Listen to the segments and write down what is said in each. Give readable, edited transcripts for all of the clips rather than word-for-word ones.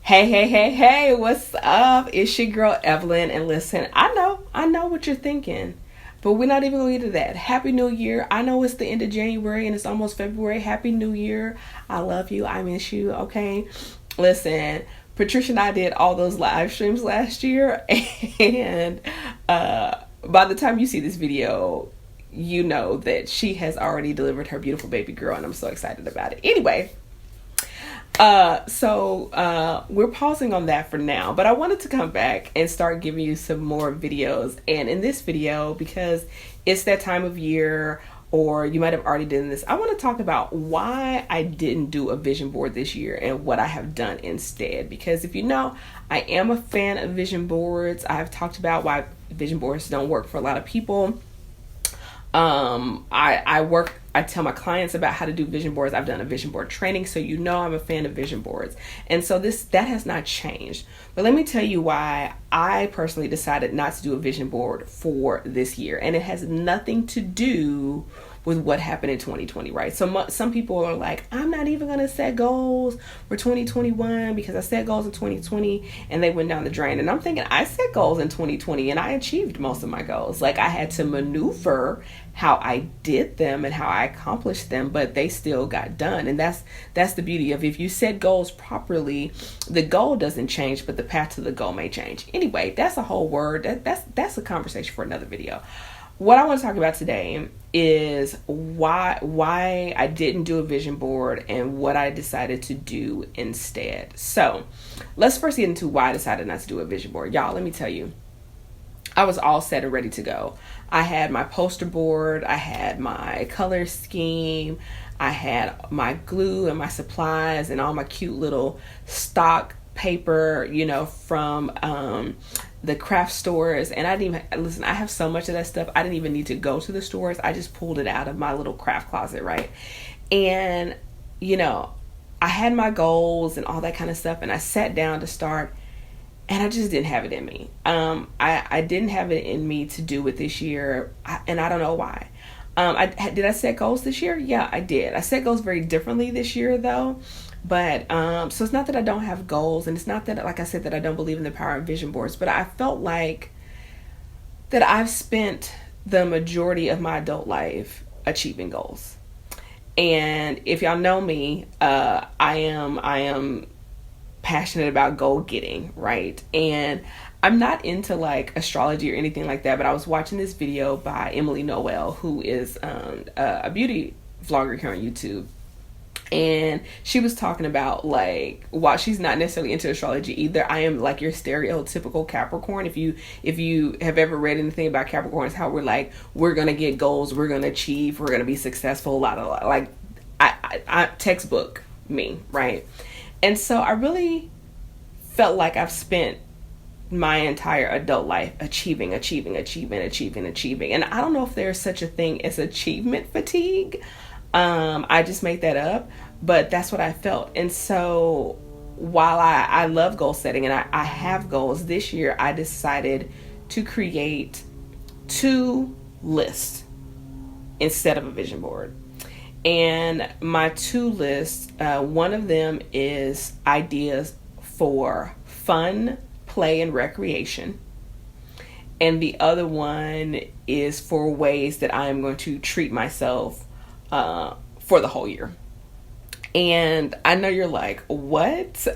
Hey, what's up? It's your girl Evelyn, and listen, I know what you're thinking, but we're not even gonna get to that. Happy New Year. I know it's the end of January and it's almost February. Happy New Year. I love you. I miss you, okay? Listen, Patricia and I did all those live streams last year, and by the time you see this video, you know that she has already delivered her beautiful baby girl, and I'm so excited about it. Anyway, we're pausing on that for now, but I wanted to come back and start giving you some more videos. And in this video, because it's that time of year, or you might have already done this, I want to talk about why I didn't do a vision board this year and what I have done instead. Because if you know, I am a fan of vision boards. I've talked about why vision boards don't work for a lot of people. I tell my clients about how to do vision boards. I've done a vision board training, so you know I'm a fan of vision boards. And so that has not changed. But let me tell you why I personally decided not to do a vision board for this year. And it has nothing to do with what happened in 2020, right? So some people are like, I'm not even going to set goals for 2021 because I set goals in 2020 and they went down the drain. And I'm thinking, I set goals in 2020 and I achieved most of my goals. Like, I had to maneuver how I did them and how I accomplished them, but they still got done. And that's the beauty of, if you set goals properly, the goal doesn't change, but the path to the goal may change. Anyway, that's a whole word. That's a conversation for another video. What I want to talk about today is why I didn't do a vision board and what I decided to do instead. So let's first get into why I decided not to do a vision board. Y'all, let me tell you, I was all set and ready to go. I had my poster board, I had my color scheme, I had my glue and my supplies and all my cute little stock paper, from the craft stores. And I didn't even, listen, I have so much of that stuff, I didn't even need to go to the stores. I just pulled it out of my little craft closet, right? And, I had my goals and all that kind of stuff, and I sat down to start, and I just didn't have it in me. I didn't have it in me to do it this year, and I don't know why. Did I set goals this year? Yeah, I did. I set goals very differently this year, though. But so it's not that I don't have goals, and it's not that, like I said, that I don't believe in the power of vision boards, but I felt like that I've spent the majority of my adult life achieving goals. And if y'all know me, I am passionate about goal getting, right? And I'm not into like astrology or anything like that, but I was watching this video by Emily Noel, who is a beauty vlogger here on YouTube. And she was talking about, like, while she's not necessarily into astrology either, I am like your stereotypical Capricorn. If you have ever read anything about Capricorns, how we're gonna get goals, we're gonna achieve, we're gonna be successful, a lot like I textbook me, right? And so I really felt like I've spent my entire adult life achieving. And I don't know if there's such a thing as achievement fatigue. I just made that up, but that's what I felt. And so while I love goal setting and I have goals, this year I decided to create 2 lists instead of a vision board. And my 2 lists, one of them is ideas for fun, play, and recreation. And the other one is for ways that I am going to treat myself for the whole year. And I know you're like, what?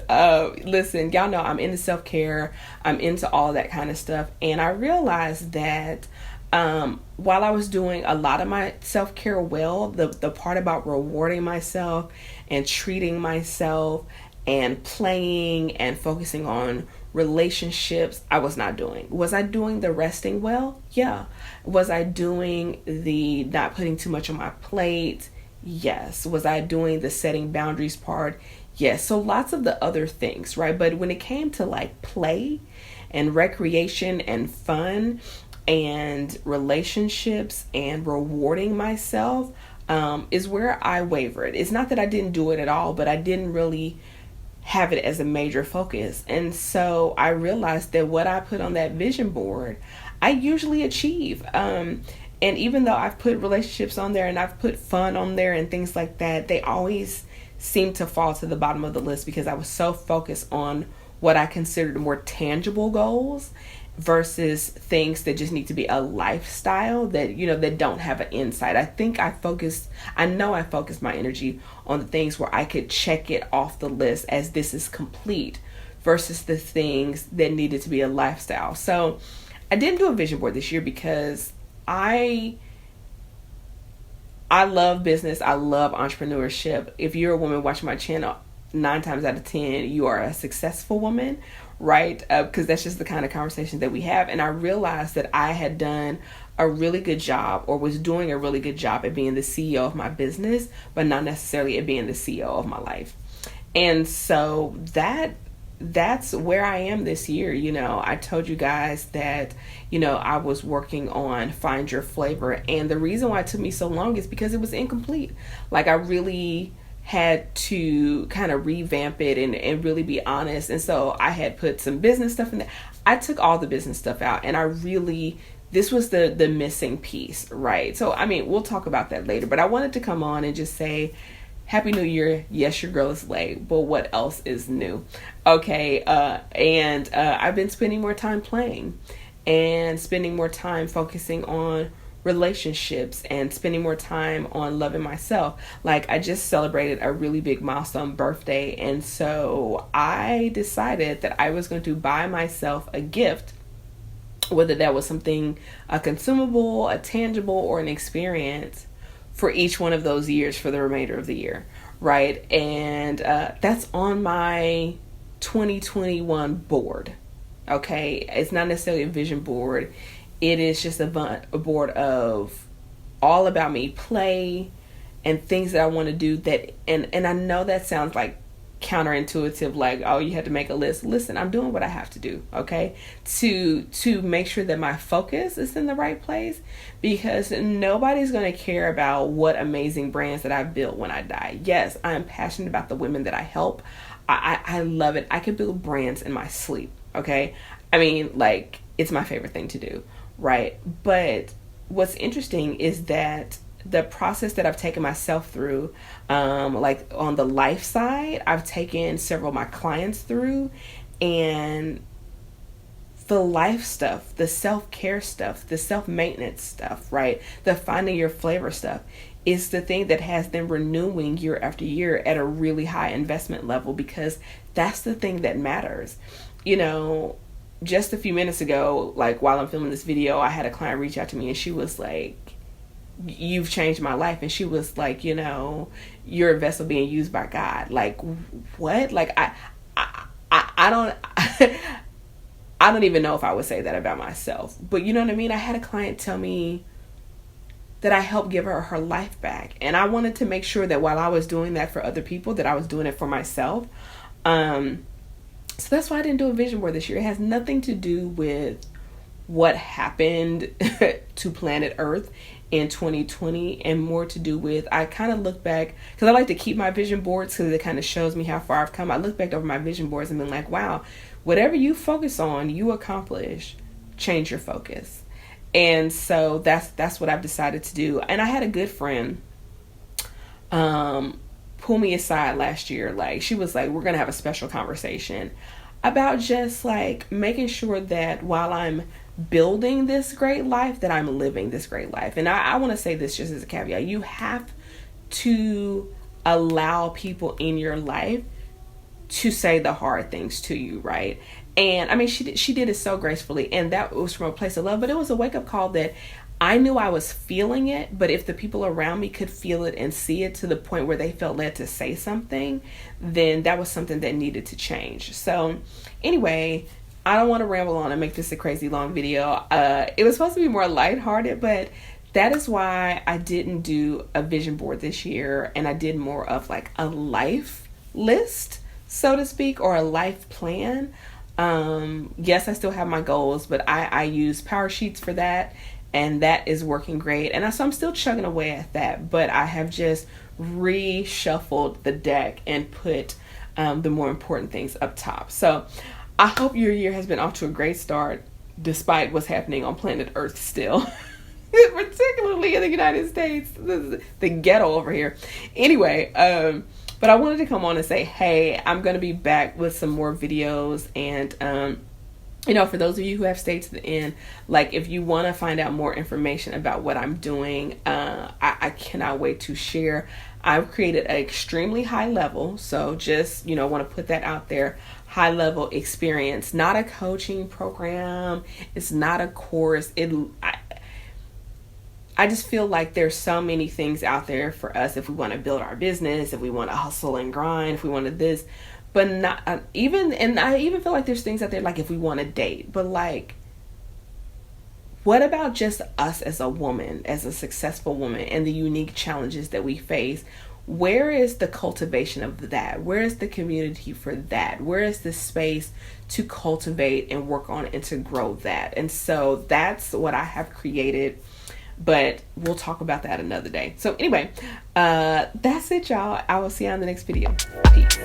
Listen, y'all know I'm into self-care. I'm into all that kind of stuff. And I realized that while I was doing a lot of my self-care well, the part about rewarding myself and treating myself and playing and focusing on relationships, I was not doing. Was I doing the resting well? Yeah. Was I doing the not putting too much on my plate? Yes. Was I doing the setting boundaries part? Yes. So lots of the other things, right? But when it came to like play and recreation and fun and relationships and rewarding myself, is where I wavered. It's not that I didn't do it at all, but I didn't really have it as a major focus. And so I realized that what I put on that vision board, I usually achieve. And even though I've put relationships on there and I've put fun on there and things like that, they always seemed to fall to the bottom of the list because I was so focused on what I considered more tangible goals versus things that just need to be a lifestyle that, that don't have an insight. I know I focused my energy on the things where I could check it off the list as this is complete versus the things that needed to be a lifestyle. So I didn't do a vision board this year because I love business. I love entrepreneurship. If you're a woman watching my channel, 9 times out of 10, you are a successful woman, right? Because that's just the kind of conversation that we have. And I realized that I had done a really good job, or was doing a really good job, at being the CEO of my business, but not necessarily at being the CEO of my life. And so that's where I am this year. I told you guys that, I was working on Find Your Flavor. And the reason why it took me so long is because it was incomplete. Like, I really had to kind of revamp it and really be honest. And so I had put some business stuff in there. I took all the business stuff out, and this was the missing piece, right? So, we'll talk about that later, but I wanted to come on and just say, Happy New Year. Yes, your girl is late, but what else is new? Okay. And I've been spending more time playing and spending more time focusing on relationships and spending more time on loving myself. Like, I just celebrated a really big milestone birthday. And so I decided that I was going to buy myself a gift, whether that was something, a consumable, a tangible, or an experience, for each one of those years for the remainder of the year, right? And that's on my 2021 board, okay? It's not necessarily a vision board. It is just a board of all about me, play, and things that I want to do that, and I know that sounds like counterintuitive, like, oh, you had to make a list. Listen, I'm doing what I have to do, okay, to make sure that my focus is in the right place, because nobody's going to care about what amazing brands that I've built when I die. Yes, I am passionate about the women that I help. I love it. I can build brands in my sleep, okay? Like, it's my favorite thing to do, right? But what's interesting is that the process that I've taken myself through, like on the life side, I've taken several of my clients through, and the life stuff, the self-care stuff, the self-maintenance stuff, right? The finding your flavor stuff is the thing that has them renewing year after year at a really high investment level, because that's the thing that matters. Just a few minutes ago, like while I'm filming this video, I had a client reach out to me, and she was like, you've changed my life. And she was like, you're a vessel being used by God. Like, what? Like, I don't I don't even know if I would say that about myself, but you know what I mean? I had a client tell me that I helped give her life back, and I wanted to make sure that while I was doing that for other people, that I was doing it for myself. So that's why I didn't do a vision board this year. It has nothing to do with what happened to planet Earth in 2020, and more to do with, I kind of look back, because I like to keep my vision boards because it kind of shows me how far I've come. I look back over my vision boards and been like, wow, whatever you focus on, you accomplish. Change your focus. And so that's what I've decided to do. And I had a good friend pull me aside last year. Like, she was like, we're going to have a special conversation about just like making sure that while I'm building this great life, that I'm living this great life. And I want to say this just as a caveat. You have to allow people in your life to say the hard things to you, right? And she did it so gracefully, and that was from a place of love, but it was a wake-up call that I knew I was feeling it, but if the people around me could feel it and see it to the point where they felt led to say something, then that was something that needed to change. So anyway, I don't want to ramble on and make this a crazy long video. It was supposed to be more lighthearted, but that is why I didn't do a vision board this year, and I did more of like a life list, so to speak, or a life plan. Yes, I still have my goals, but I use Power Sheets for that, and that is working great. And so I'm still chugging away at that, but I have just reshuffled the deck and put the more important things up top. So I hope your year has been off to a great start, despite what's happening on planet Earth still, particularly in the United States. This is the ghetto over here. Anyway, But I wanted to come on and say, hey, I'm going to be back with some more videos. And, for those of you who have stayed to the end, like if you want to find out more information about what I'm doing, I cannot wait to share. I've created an extremely high level. So just, want to put that out there. High level experience, not a coaching program. It's not a course. I just feel like there's so many things out there for us if we want to build our business, if we want to hustle and grind, if we want to this, but not and I even feel like there's things out there like if we want to date, but like, what about just us as a woman, as a successful woman, and the unique challenges that we face? Where is the cultivation of that? Where is the community for that? Where is the space to cultivate and work on and to grow that? And so that's what I have created, but we'll talk about that another day. So anyway, that's it, y'all. I will see you on the next video. Peace.